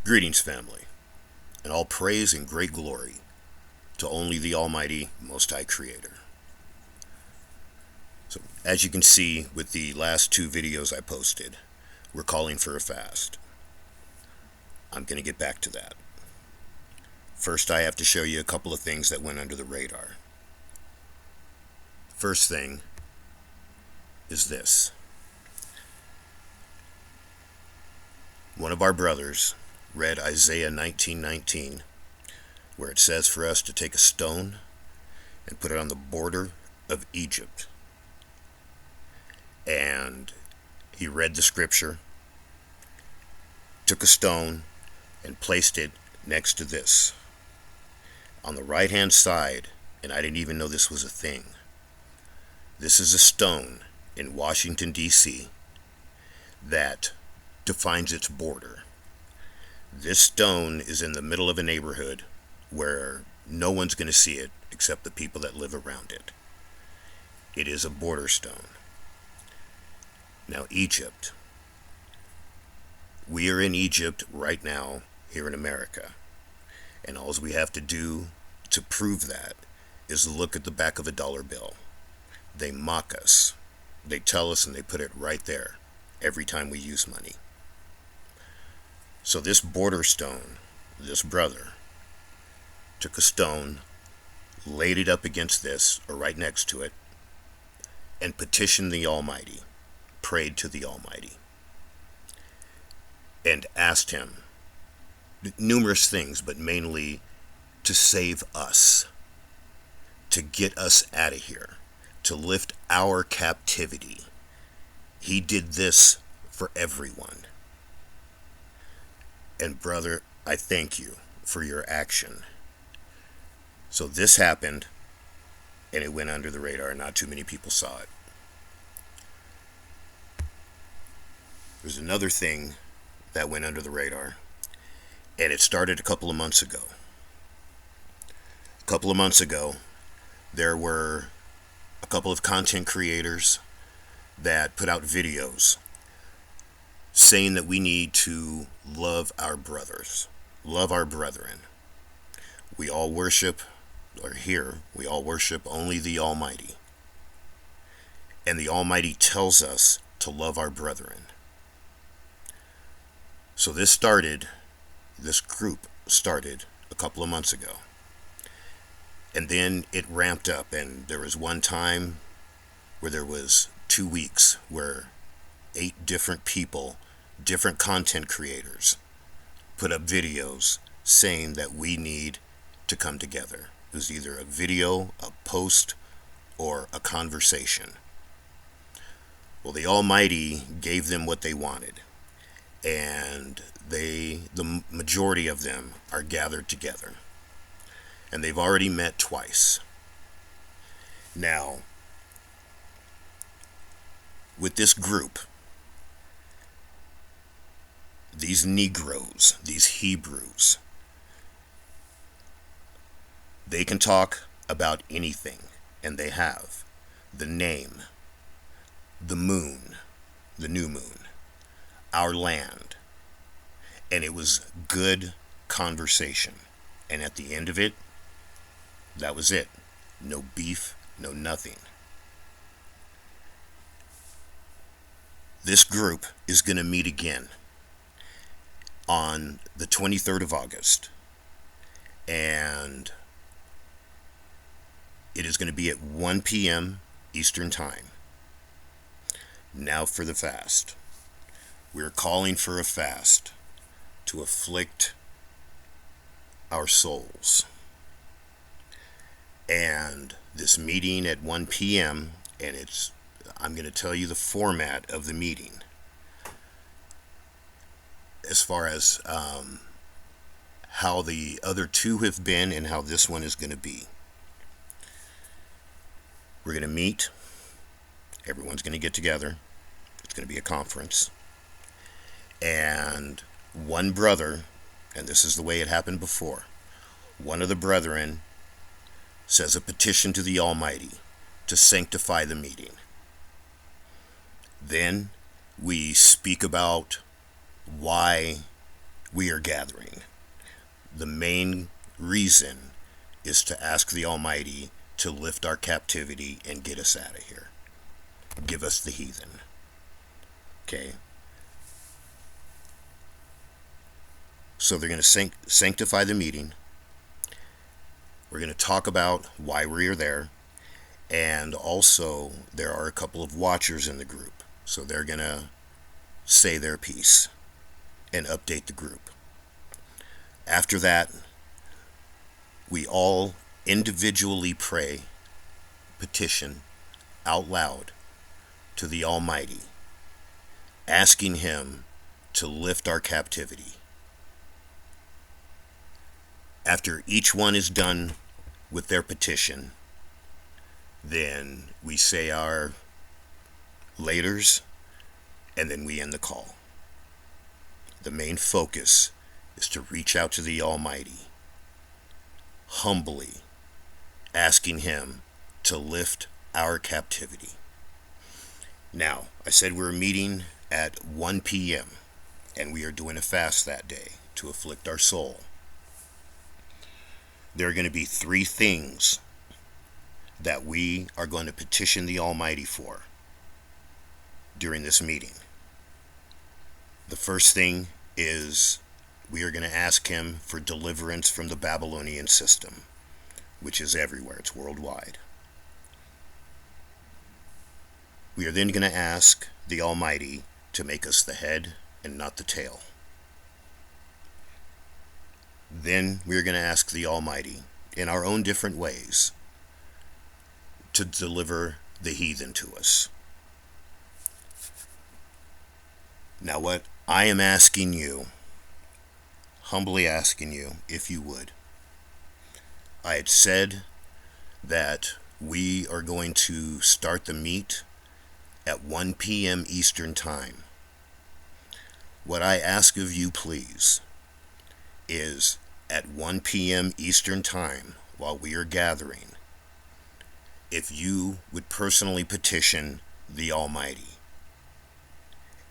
Greetings, family, and all praise and great glory to only the Almighty Most High Creator. So, as you can see with the last two videos I posted, we're calling for a fast. I'm going to get back to that. First, I have to show you a couple of things that went under the radar. First thing is this. One of our brothers read Isaiah 19:19, where it says for us to take a stone and put it on the border of Egypt. And he read the scripture, took a stone, and placed it next to this. On the right-hand side, and I didn't even know this was a thing, this is a stone in Washington, D.C. that defines its border. This stone is in the middle of a neighborhood where no one's going to see it except the people that live around it. It is a border stone. Now, Egypt. We are in Egypt right now here in America. And all we have to do to prove that is look at the back of a dollar bill. They mock us. They tell us and they put it right there every time we use money. So this border stone, this brother, took a stone, laid it up against this, or right next to it, and petitioned the Almighty, prayed to the Almighty, and asked him numerous things, but mainly to save us, to get us out of here, to lift our captivity. He did this for everyone. And brother, I thank you for your action. So this happened, and it went under the radar. Not too many people saw it. There's another thing that went under the radar, and it started a couple of months ago. A couple of months ago, there were a couple of content creators that put out videos saying that we need to love our brothers, love our brethren. We all worship, or here, we all worship only the Almighty. And the Almighty tells us to love our brethren. So this group started a couple of months ago. And then it ramped up, and there was one time where there was 2 weeks where 8 different people, different content creators, put up videos saying that we need to come together. It was either a video, a post, or a conversation. Well, the Almighty gave them what they wanted, and the majority of them are gathered together, and they've already met twice. Now, with this group, these Negroes, these Hebrews, they can talk about anything, and they have. The name, the moon, the new moon, our land. And it was good conversation. And at the end of it, that was it. No beef, no nothing. This group is going to meet again on the 23rd of August. And it is going to be at 1 p.m. Eastern Time. Now for the fast. We're calling for a fast to afflict our souls. And this meeting at 1 p.m., and I'm going to tell you the format of the meeting as far as how the other two have been and how this one is going to be. We're going to meet. Everyone's going to get together. It's going to be a conference. And one brother, and this is the way it happened before, one of the brethren says a petition to the Almighty to sanctify the meeting. Then we speak about why we are gathering. The main reason is to ask the Almighty to lift our captivity and get us out of here. Give us the heathen. Okay? So they're going to sanctify the meeting. We're going to talk about why we're there. And also, there are a couple of watchers in the group. So they're going to say their piece and update the group. After that, we all individually pray, petition out loud to the Almighty, asking Him to lift our captivity. After each one is done with their petition, then we say our laters, and then we end the call. The main focus is to reach out to the Almighty, humbly asking Him to lift our captivity. Now, I said we're meeting at 1 p.m., and we are doing a fast that day to afflict our soul. There are going to be 3 things that we are going to petition the Almighty for during this meeting. The first thing is we are going to ask Him for deliverance from the Babylonian system, which is everywhere. It's worldwide. We are then going to ask the Almighty to make us the head and not the tail. Then we are going to ask the Almighty, in our own different ways, to deliver the heathen to us. Now, what I am asking you, humbly asking you, if you would, I had said that we are going to start the meet at 1 p.m. Eastern Time. What I ask of you, please, is at 1 p.m. Eastern Time, while we are gathering, if you would personally petition the Almighty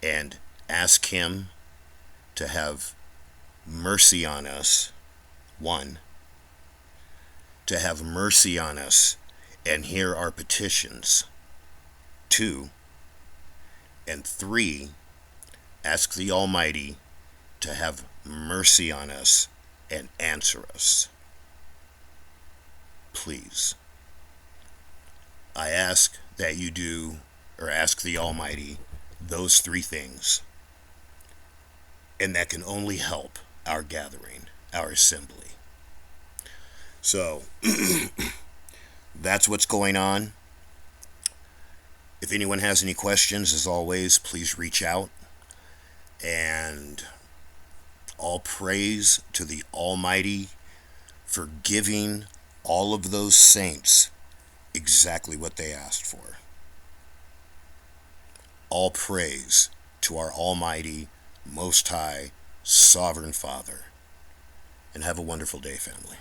and ask Him to have mercy on us, 1, to have mercy on us and hear our petitions, 2, and 3, ask the Almighty to have mercy on us and answer us. Please. I ask that you do, or ask the Almighty, those 3 things. And that can only help our gathering, our assembly. So, that's what's going on. If anyone has any questions, as always, please reach out. And all praise to the Almighty for giving all of those saints exactly what they asked for. All praise to our Almighty, Most High, Sovereign Father. And have a wonderful day, family.